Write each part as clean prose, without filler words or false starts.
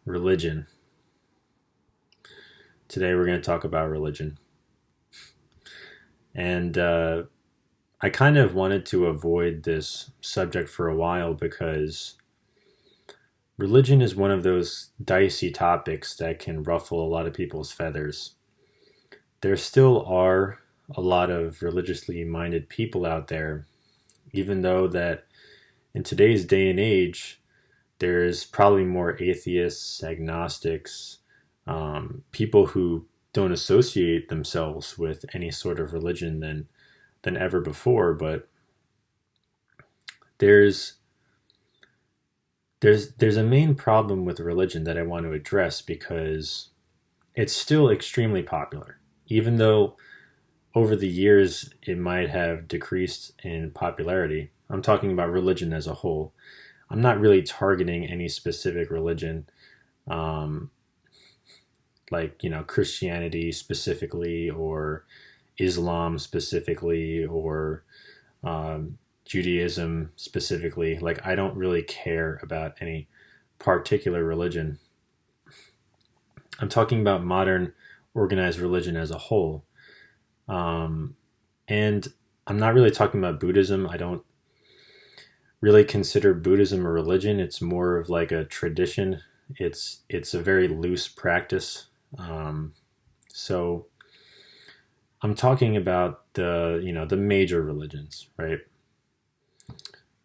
Religion. Today we're going to talk about religion. And I kind of wanted to avoid this subject for a while because religion is one of those dicey topics that can ruffle a lot of people's feathers. There still are a lot of religiously minded people out there, even though that in today's day and age, there's probably more atheists, agnostics, people who don't associate themselves with any sort of religion than ever before. But there's there's a main problem with religion that I want to address because it's still extremely popular, even though over the years it might have decreased in popularity. I'm talking about religion as a whole. I'm not really targeting any specific religion. Um, like Christianity specifically or Islam specifically or Judaism specifically. Like I don't really care about any particular religion. I'm talking about modern organized religion as a whole. um, and I'm not really talking about Buddhism. I don't really consider Buddhism a religion. It's more of like a tradition. It's a very loose practice. um, so I'm talking about the major religions, right?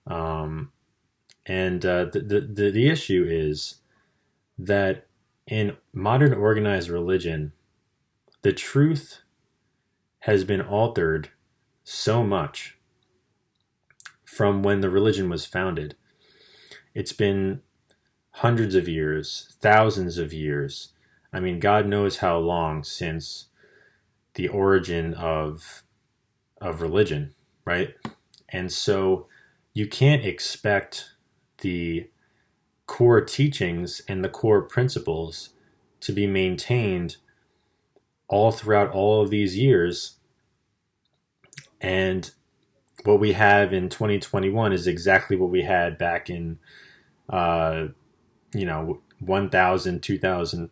Um, and the issue is that in modern organized religion, the truth has been altered so much from when the religion was founded. It's been hundreds of years, thousands of years. I mean, God knows how long since the origin of religion, right? And so you can't expect the core teachings and the core principles to be maintained all throughout all of these years. And what we have in 2021 is exactly what we had back in, uh, 1000, 2000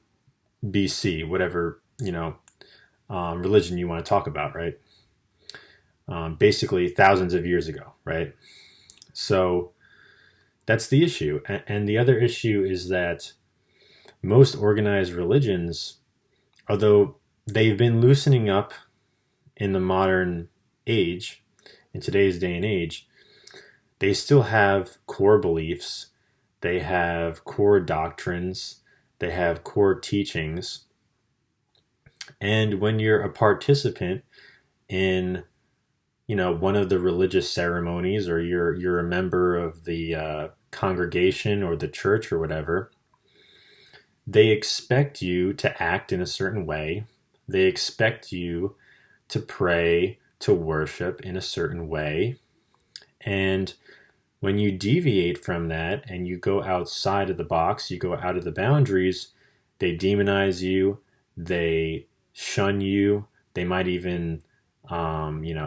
BC, whatever, religion you want to talk about, right? Basically, thousands of years ago, right? So that's the issue. And the other issue is that most organized religions, although they've been loosening up in the modern age, in today's day and age, they still have core beliefs, they have core doctrines, they have core teachings. And when you're a participant in one of the religious ceremonies, or you're a member of the congregation or the church or whatever, they expect you to act in a certain way. They expect you to pray, to worship in a certain way. And when you deviate from that and you go outside of the box, you go out of the boundaries, they demonize you, they shun you, they might even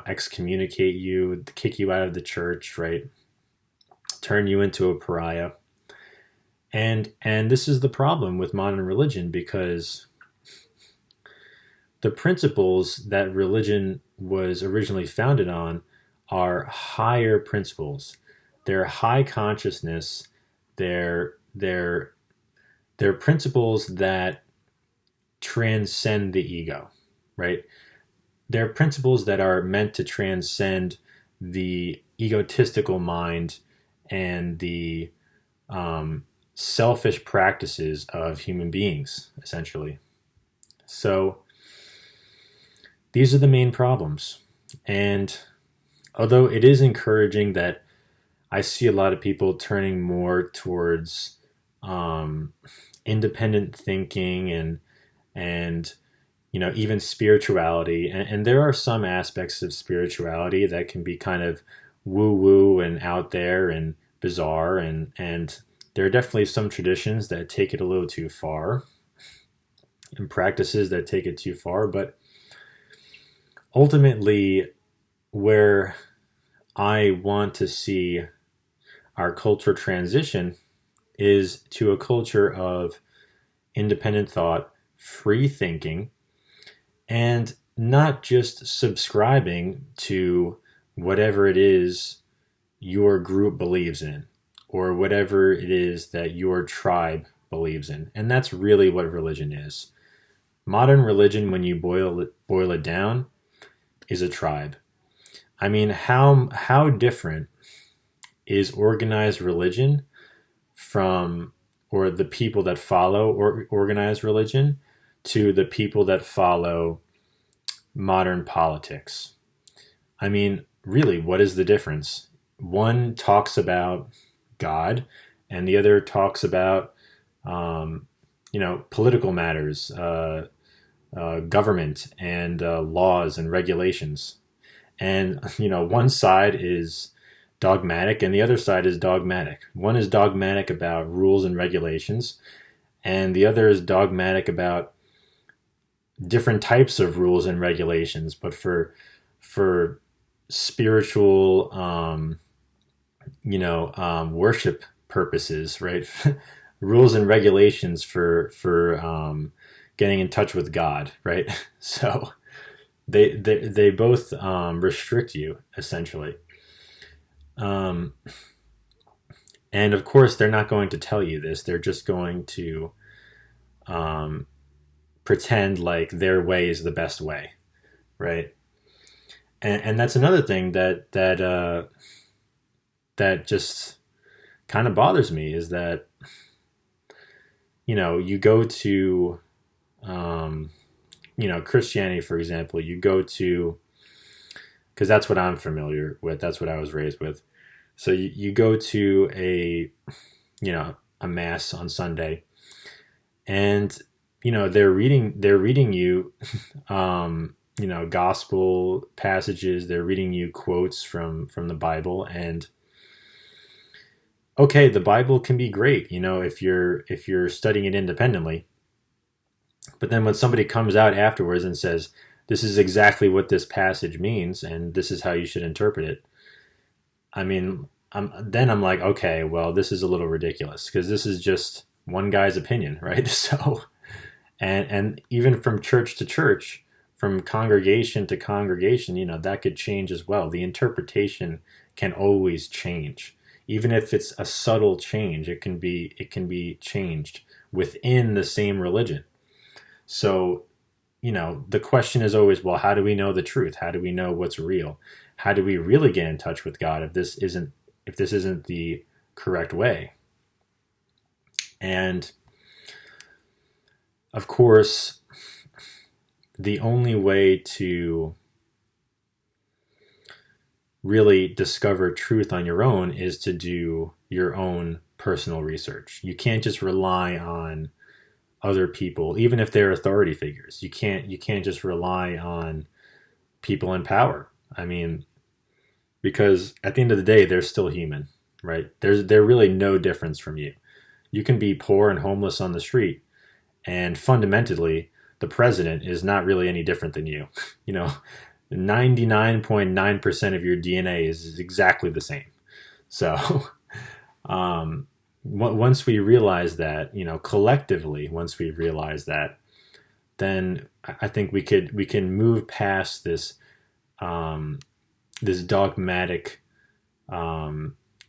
excommunicate you, kick you out of the church, right? Turn you into a pariah. And this is the problem with modern religion, because the principles that religion was originally founded on are higher principles. They're high consciousness. They're they're principles that transcend the ego, right? They're principles that are meant to transcend the egotistical mind and the selfish practices of human beings, essentially. So these are the main problems. And although it is encouraging that I see a lot of people turning more towards um, independent thinking and even spirituality, and there are some aspects of spirituality that can be kind of woo woo and out there and bizarre, and there are definitely some traditions that take it a little too far and practices that take it too far. But ultimately, where I want to see our culture transition is to a culture of independent thought, free thinking, and not just subscribing to whatever it is your group believes in or whatever it is that your tribe believes in. And that's really what religion is. Modern religion, when you boil it down, is a tribe. I mean, how different is organized religion from, or the people that follow organized religion, to the people that follow modern politics? I mean, really, what is the difference? One talks about God, and the other talks about, political matters, government, and laws and regulations. And, one side is dogmatic and the other side is dogmatic. One is dogmatic about rules and regulations, and the other is dogmatic about different types of rules and regulations, but for spiritual, worship purposes, right? Rules and regulations for getting in touch with God, right? So they both restrict you essentially, and of course they're not going to tell you this. They're just going to pretend like their way is the best way, right? And that's another thing that just kind of bothers me, is that you go to Christianity, for example. You go to, because that's what I'm familiar with, that's what I was raised with. So you go to a mass on Sunday, and they're reading you gospel passages. They're reading you quotes from the Bible. And okay, the Bible can be great, if you're studying it independently. But then when somebody comes out afterwards and says, this is exactly what this passage means, and this is how you should interpret it, I mean, I'm like, okay, well, this is a little ridiculous, because this is just one guy's opinion, right? So, and even from church to church, from congregation to congregation, that could change as well. The interpretation can always change. Even if it's a subtle change, it can be changed within the same religion. So, the question is always, well, how do we know the truth? How do we know what's real? How do we really get in touch with God if this isn't the correct way? And of course, the only way to really discover truth on your own is to do your own personal research. You can't just rely on other people, even if they're authority figures. You can't just rely on people in power. I mean, because at the end of the day, they're still human, right? They're really no difference from you. You can be poor and homeless on the street, and fundamentally, the president is not really any different than you. 99.9% of your DNA is exactly the same. So, once we realize that, collectively, once we realize that, then I think we can move past this this dogmatic,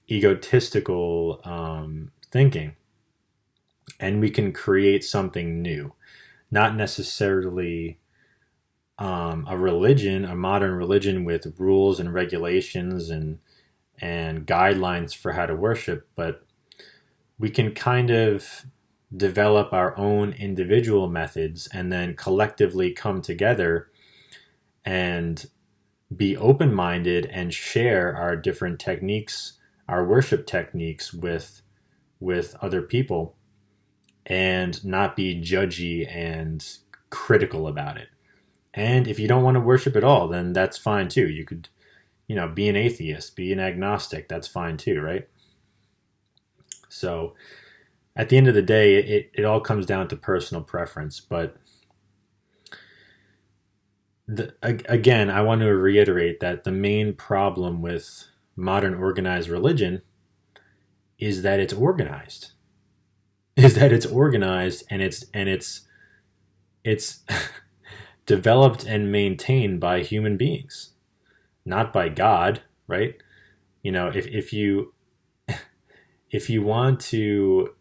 egotistical thinking, and we can create something new. Not necessarily a religion, a modern religion with rules and regulations and guidelines for how to worship, but we can kind of develop our own individual methods and then collectively come together and be open-minded and share our different techniques, our worship techniques with other people, and not be judgy and critical about it. And if you don't want to worship at all, then that's fine too. You could, be an atheist, be an agnostic. That's fine too, right? So at the end of the day, it all comes down to personal preference. But again, I want to reiterate that the main problem with modern organized religion is that it's organized. is that it's organized and it's developed and maintained by human beings, not by God, right? You know, if you want to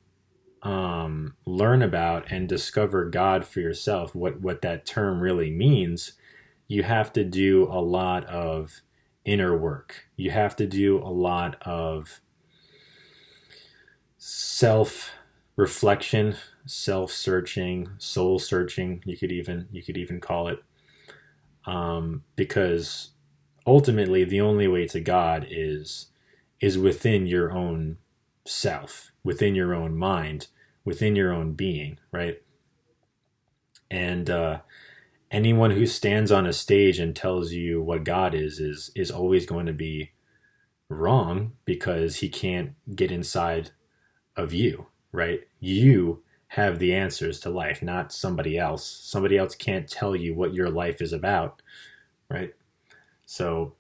learn about and discover God for yourself, what that term really means, you have to do a lot of inner work. You have to do a lot of self reflection, self searching, soul searching. You could even call it, because ultimately the only way to God is within your own self, within your own mind, within your own being, right? And anyone who stands on a stage and tells you what God is always going to be wrong, because he can't get inside of you, right? You have the answers to life, not somebody else. Somebody else can't tell you what your life is about, right? So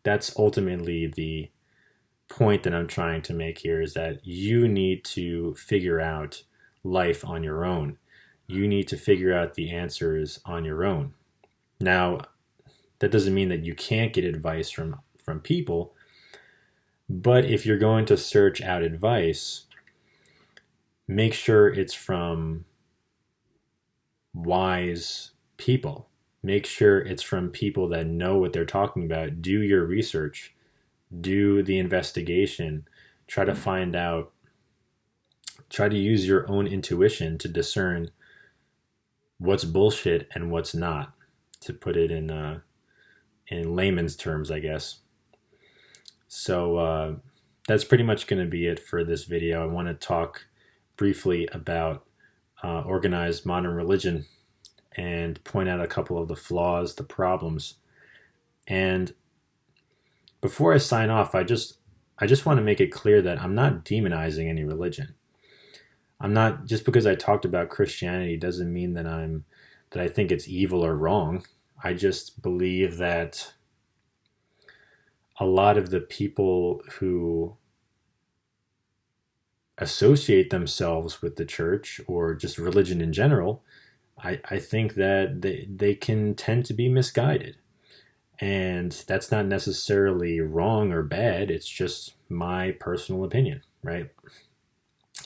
that's ultimately the point that I'm trying to make here, is that you need to figure out life on your own. You need to figure out the answers on your own. Now, that doesn't mean that you can't get advice from people, but if you're going to search out advice, make sure it's from wise people. Make sure it's from people that know what they're talking about. Do your research, do the investigation, try to find out, try to use your own intuition to discern what's bullshit and what's not, to put it in layman's terms, I guess. So that's pretty much going to be it for this video. I want to talk briefly about organized modern religion and point out a couple of the flaws, the problems. And before I sign off, I just want to make it clear that I'm not demonizing any religion. I'm not, just because I talked about Christianity doesn't mean that I think it's evil or wrong. I just believe that a lot of the people who associate themselves with the church or just religion in general, I think that they can tend to be misguided. And that's not necessarily wrong or bad. It's just my personal opinion, right?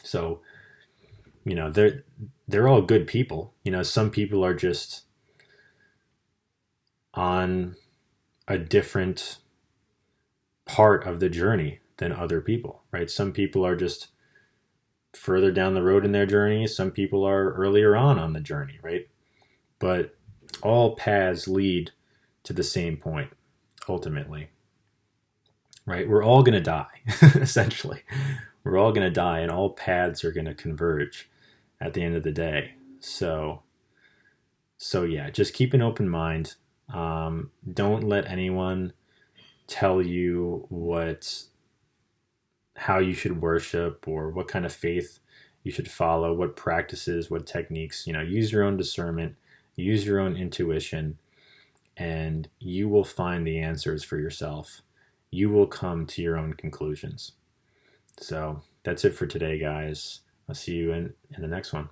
So, you know, they're all good people. You know, some people are just on a different part of the journey than other people, right? Some people are just further down the road in their journey. Some people are earlier on the journey, right? But all paths lead to the same point, ultimately, right? We're all going to die, essentially. We're all going to die, and all paths are going to converge at the end of the day. So yeah, just keep an open mind. Don't let anyone tell you how you should worship or what kind of faith you should follow, what practices, what techniques. You know, use your own discernment, use your own intuition, and you will find the answers for yourself. You will come to your own conclusions. So that's it for today, guys. I'll see you in the next one.